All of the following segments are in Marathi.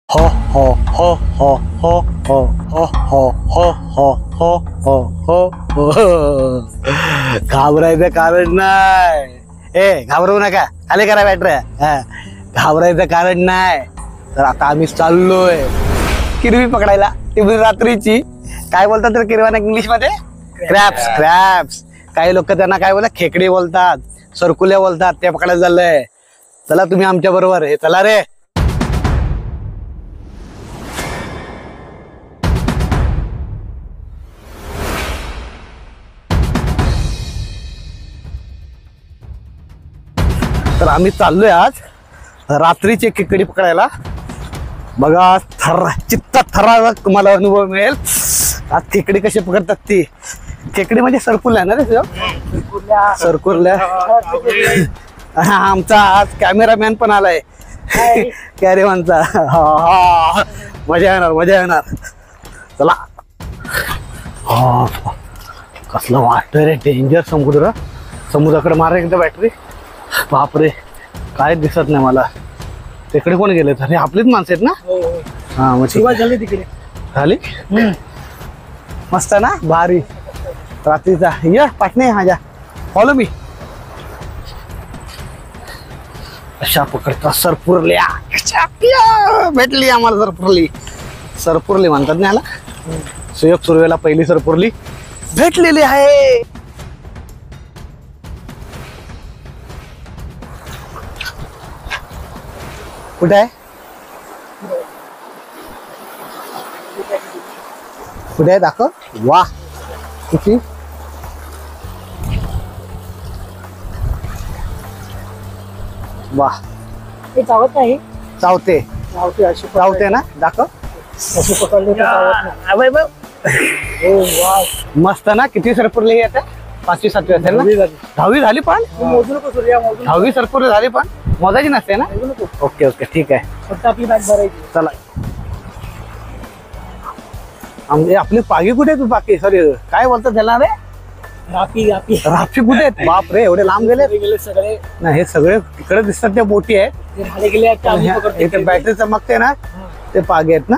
हो हो हो हो हो हो हो हो हो हो हो हो हो हो घाबरायचं कारण नाही. घाबरवू नका. खाली करा बॅटऱ्या. घाबरायचं कारण नाही. तर आता आम्ही चाललोय किरवी पकडायला. ती रात्रीची काय बोलतात तर किरवाना इंग्लिश मध्ये क्रॅप्स. क्रॅप्स काही लोक त्यांना काय बोलतात खेकडे बोलतात, सरकुल्या बोलतात. ते पकडायला चाललंय. चला तुम्ही आमच्या बरोबर. हे चला रे. तर आम्ही चाललोय आज रात्रीची खेकडी पकडायला. बघा चित्ता थरारक तुम्हाला अनुभव मिळेल. आज खेकडी कशी पकडतात ती. खेकडी म्हणजे सरकुल्या ना रे. सरकुल्या. आमचा आज कॅमेरामॅन पण आलाय कॅरेवानचा. मजा येणार मजा येणार. चला. कसलं वाटतं रे डेंजर समुद्र. समुद्राकडे मारा एकदा बॅटरी. बापरे काय दिसत नाही मला. तिकडे कोण गेले. अरे आपलीच माणसं आहेत ना. हा मग सुरुवात झाली तिकडे. झाली मस्त ना भारी रात्रीचा. या पाटणे माझ्या फॉलो मी. अशा पकडता सरपुरल्या. भेटली आम्हाला सरपुरली. सरपुरली म्हणतात ना याला. सुयोग सुरवेला पहिली सरपुरली भेटलेली आहे. कुठे आहे कुठे आहे दाखव. वा किती वा. हे चावत नाही. चावते चावते अशी चावते ना. दाखव. अशी पकडले तर चावत नाही. मस्त ना. किती सरपुरले आता. 5वी 7वी असेल ना. 10वी झाली पण. मोजू नको सूर्या मोजू. 10वी सरपुरले झाली पण मोजायची नसते ना. ओके ओके ठीक आहे. फक्त आपली बॅग भरायची. चला. आपली पागी कुठे तू पाकी सॉरी काय बोलतात त्याला रे. रापी रापी राफी कुठे आहेत. बाप रे एवढे लांब गेले. गेले सगळे. नाही हे सगळे तिकडे दिसतात त्या बोटी आहेत. ते झाले गेले आता आम्ही पकडतो. बॅटरी चमकते ना ते पागे आहेत ना.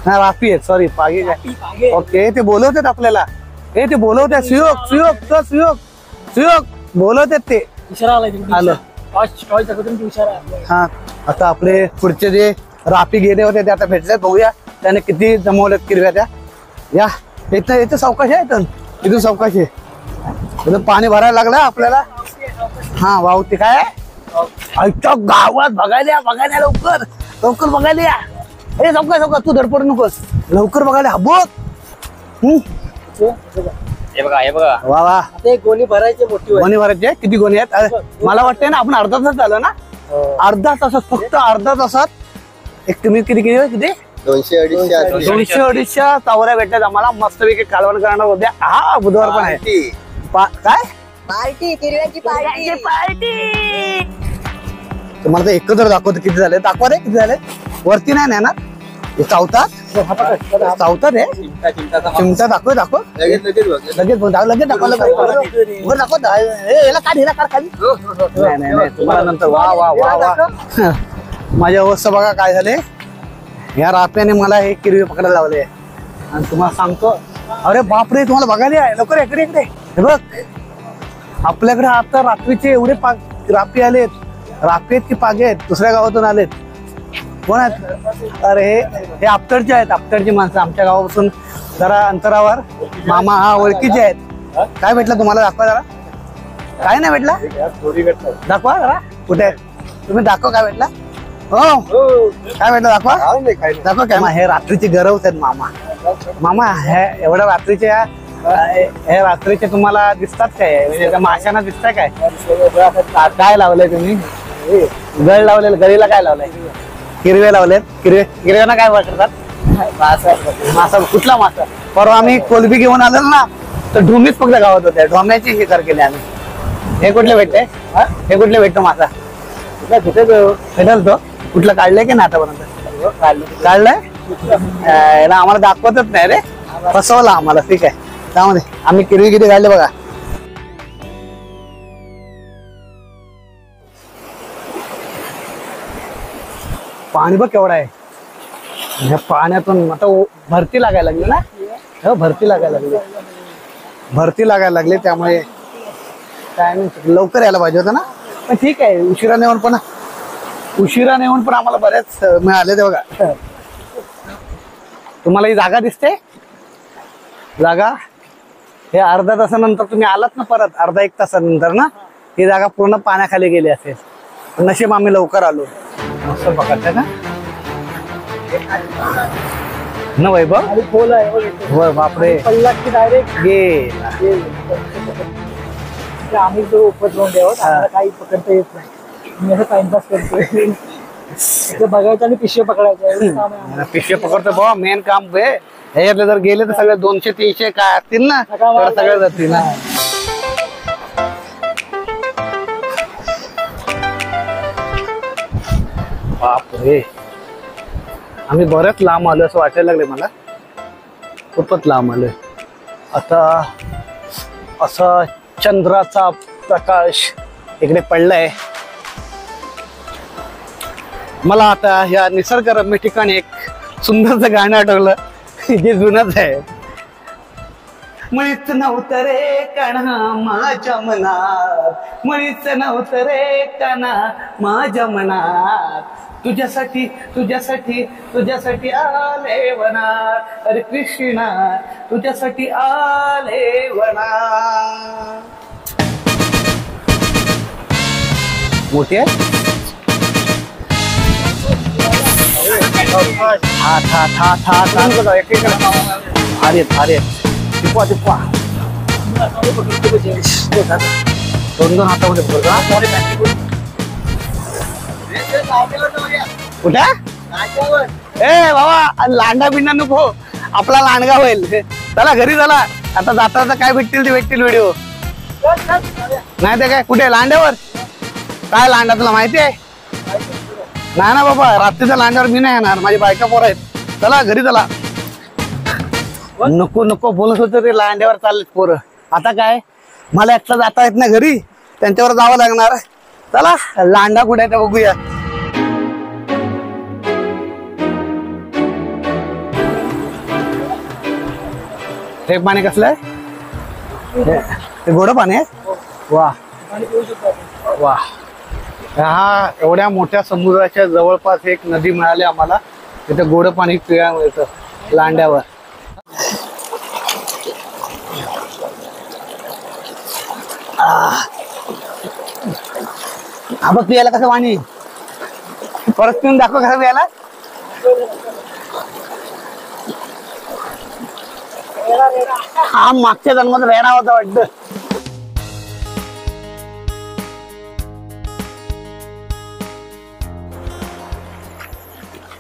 हा राफी आहेत सॉरी पागे. पागे. ओके ते बोलवतात आपल्याला. ते बोलवतात. सुयोग सुयोग सुयोग सुयोग बोलवतात ते. इशारा आलाय तिकडे. आलं. टॉय दाखवतो की इशारा आलाय. हा आता आपले पुढचे जे राफी गेले होते ते आता भेटले. बघूया त्याने किती जमवल्यात किरव्या त्या. या इथं इथं सावकाश आहे. इथून सावकाश आहे. इथं पाणी भरायला लागलं आपल्याला. हा वावते काय आमच्या गावात बघायला बघायला लवकर लवकर बघायला या. अरे सावकाश सावकाश तू धडपडू नकोस. लवकर बघायला हा बघ. हे बघा हे बघा. वा वा. ते गोणी भरायचे मोठी गोणी भरायचे. किती गोणी आहेत. अरे, मला वाटतंय ना आपण अर्धा तास झालं ना. अर्धा तासात फक्त अर्धा तासात एक तुम्ही किती किती 200-250 चावऱ्या भेटल्यात आम्हाला. मस्तपैकी कालवण करणार होत्या. हा बुधवार पण आहे. काय पार्टी किरव्याची पार्टी. तुम्हाला तर एकत्र दाखवतो किती झाले. दाखवा रे किती झाले. वरती नाही ना हे चावतात. चावतात हे चिमटा. दाखव दाखव लगेच दाखव लगेच दाखव दाखव. याला काढ हिला काढ खाली. नाही नाही तुम्हाला नंतर. वा वा वा वा. माझ्या अवस्था बघा काय झाले. या राप्याने मला हे किरवी पकडायला लावले. आणि तुम्हाला सांगतो अरे बापरे तुम्हाला बघायला आहे. लवकर इकडे इकडे हे बघ. आपल्याकडे आता रात्रीचे एवढे रापी आलेत. रापी आहेत की पागे आहेत. दुसऱ्या गावातून आलेत. कोण आहेत. अरे हे आपटरचे आहेत. आपटरची माणसं आमच्या गावापासून जरा अंतरावर. मामा हा ओळखीचे आहेत. काय भेटलं तुम्हाला दाखवा जरा. काय नाही भेटला दाखवा जरा. कुठे तुम्ही दाखवा काय भेटला. हो काय भेटलं दाखवा दाखवा. काय हे रात्रीचे गरवत आहेत मामा. मामा हे एवढ्या रात्रीचे हे रात्रीचे तुम्हाला दिसतात काय. म्हणजे त्या माशांना दिसताय काय. काय लावलंय तुम्ही. गळ लावलेलं. गळीला काय लावलंय. किरवे लावलेत. किरव्यांना काय वाटतात. मासा. कुठला मासा. परवा आम्ही कोलबी घेऊन आलो ना तर ढोमीच फक्त गावात होत्या. ढोम्याची शिकार केली आम्ही. हे कुठले भेटते. हे कुठले भेटतो मासा. भेटल तो कुठलं काढलंय की नाही आतापर्यंत. काढलंय. याला आम्हाला दाखवतच नाही रे. फसवला आम्हाला. ठीक आहे त्यामध्ये आम्ही किरवी किती काढले बघा. पाणी बघ केवढा आहे. ह्या पाण्यातून आता भरती लागायला लागली ना. हो, भरती लागायला लागली त्यामुळे टायमिंग लवकर यायला पाहिजे होतं ना. पण ठीक आहे, उशिराने येऊन पण आम्हाला बऱ्याच मिळाले. ते बघा, तुम्हाला ही जागा दिसते, जागा हे अर्ध्या तासानंतर तुम्ही आलात ना, परत अर्धा एक तासानंतर ना ही जागा पूर्ण पाण्याखाली गेली असेल. नशीब आम्ही लवकर आलो. मस्त बघत ना न वैभव. खोल आहे. होय, बापरे. पल्ला की डायरेक्ट गेला. आम्ही जो उपत जाऊन द्यावं, आम्हाला काही पकडता येत नाही. मी असं टाइमपास करतोय. बघायचं आणि पिशव्या पकडायच्या. पिशव्या पकडतो बाबा, मेन काम हे. ह्याच्यातले जर गेले तर सगळे 200-300 काय असतील ना, सगळे जातील ना. बापरे, आम्ही बरेच लांब आलो असं वाटायला लागले मला. खूपच लांब आलोय. आता असा चंद्राचा प्रकाश इकडे पडलाय. मला आता या निसर्गरम्य ठिकाणी एक सुंदरचं गाणं आठवलं, जे जुनच आहे. मुळीच नव्हतं रे कणा माझ्या मनात, मुळीच नव्हतं रे कणा माझ्या मनात, तुझ्यासाठी तुझ्यासाठी तुझ्यासाठी आले वनात, अरे कृष्णा तुझ्यासाठी आले वनात. मोठी आहे. था था था था था अरे अरे टिपवा टिपवा दोन हातामध्ये कुठे. ए बाबा, लांडा बिंडा नको, आपला लांडगा होईल. चला घरी चला. आता जाता काय भेटतील ते भेटतील व्हिडिओ. नाही ते काय कुठे लांड्यावर काय लांडा तुला माहिती आहे. नाही ना बाबा, रात्रीच्या लांड्यावर मी नाही येणार, माझी बायका पोरं आहेत. चला घरी चला. नको नको बोलत होते ते, लांड्यावर चाललेत पोरं. आता काय, मला एकटा जाता येत नाही घरी, त्यांच्यावर जावं लागणार. चला लांडा कुठे आहे ते बघूया. हे पाणी कसलं आहे, ते गोड पाणी आहे. वा वा. हा एवढ्या मोठ्या समुद्राच्या जवळपास एक नदी मिळाली आम्हाला, तिथे गोड पाणी पिया मिळतं लांड्यावर. हा बघ पियाला कसं पाणी, परत पिऊन दाखव कसं पियाला. हा मागच्या जन्मात रेडा होता वाटतं.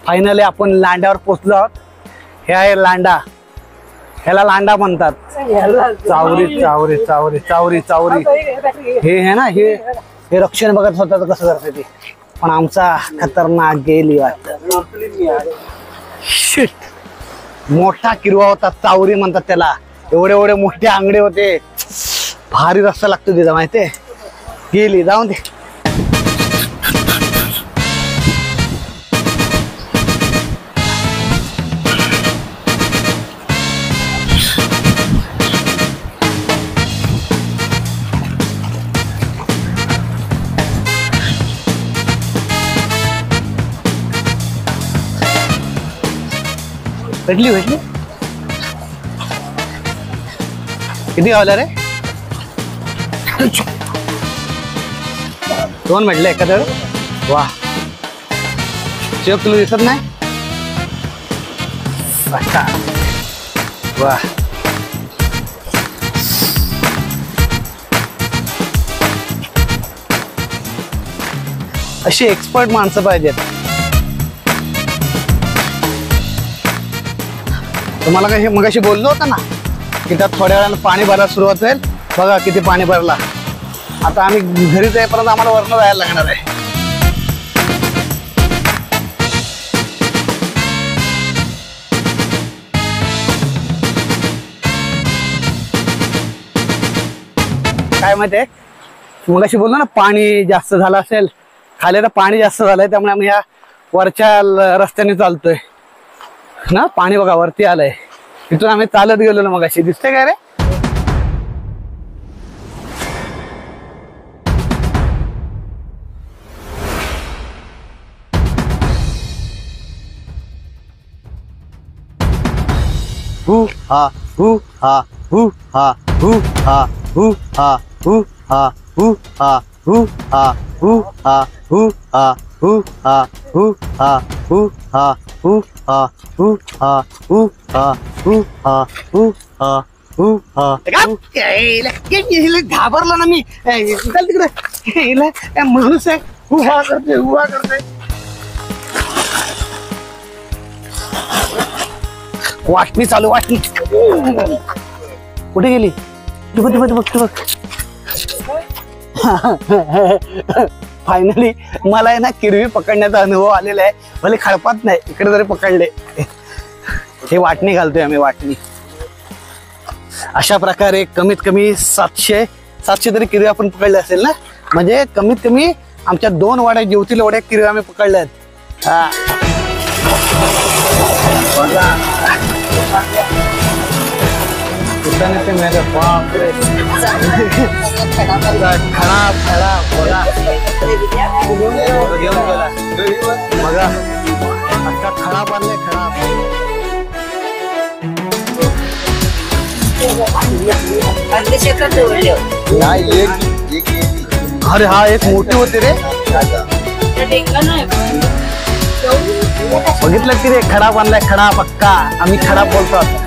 फायनली आपण लांड्यावर पोहोचलो आहोत. हे आहे लांडा, ह्याला लांडा म्हणतात. चावरी चावरी चावरी चावरी चावरी हे आहे ना, हे रक्षण बघत स्वतःच कसं करते ते. पण आमचा खतरनाक गेली वाटत. मोठा किरवा होता, चावरी म्हणतात त्याला. एवढे एवढे मोठे आंगडे होते, भारी रस्ता लागतो तिचा माहितीये. गेली, जाऊन दे. भेटली भेटली. किती गावला रे. 2 भेटले एखाद्या. वा, चेक तुला दिसत नाही. वा, अशी एक्सपर्ट माणसं पाहिजेत. तुम्हाला काही मगाशी बोललो होतं ना की त्यात थोड्या वेळानं पाणी भरायला सुरुवात होईल. बघा किती पाणी भरला. आता आम्ही घरी जाईपर्यंत आम्हाला वरनं जायला लागणार आहे. काय माहिती आहे, मगाशी बोललो ना पाणी जास्त झालं असेल खाली, तर पाणी जास्त झालंय त्यामुळे आम्ही ह्या वरच्या रस्त्याने चालतोय. ना पाणी बघा वरती आलंय. तिथून आम्ही चालत गेलेलो मग अशी दिसते काय रे. हु हा हु हा हु हा हु हा हु हा हु हा हु हा हु हा हु हा हु हा हु हा हु हा हु हा हु हा हु हा हु हा हु हा हु हा हु हा. घाबरलो ना मी. चल तिकडे माणूस आहे. हुहा करते हुहा करते. वाटणी चालू वाटणी. कुठे गेली. बघ. फायनली मला आहे ना किरवी पकडण्याचा अनुभव आलेला आहे. भले खडपात नाही इकडे जरी पकडले. हे वाटणी घालतोय आम्ही वाटणी. अशा प्रकारे कमीत कमी 700 तरी किरवी आपण पकडले असेल ना. म्हणजे कमीत कमी आमच्या 2 वाड्या जेवतील एवढ्या किरवी आम्ही पकडल्यात. खडा बांधले खडा. अरे हा एक मोठी होती रे. बघितलं की रे खडा बांधलाय खडा पक्का. आम्ही खडा बोलतो.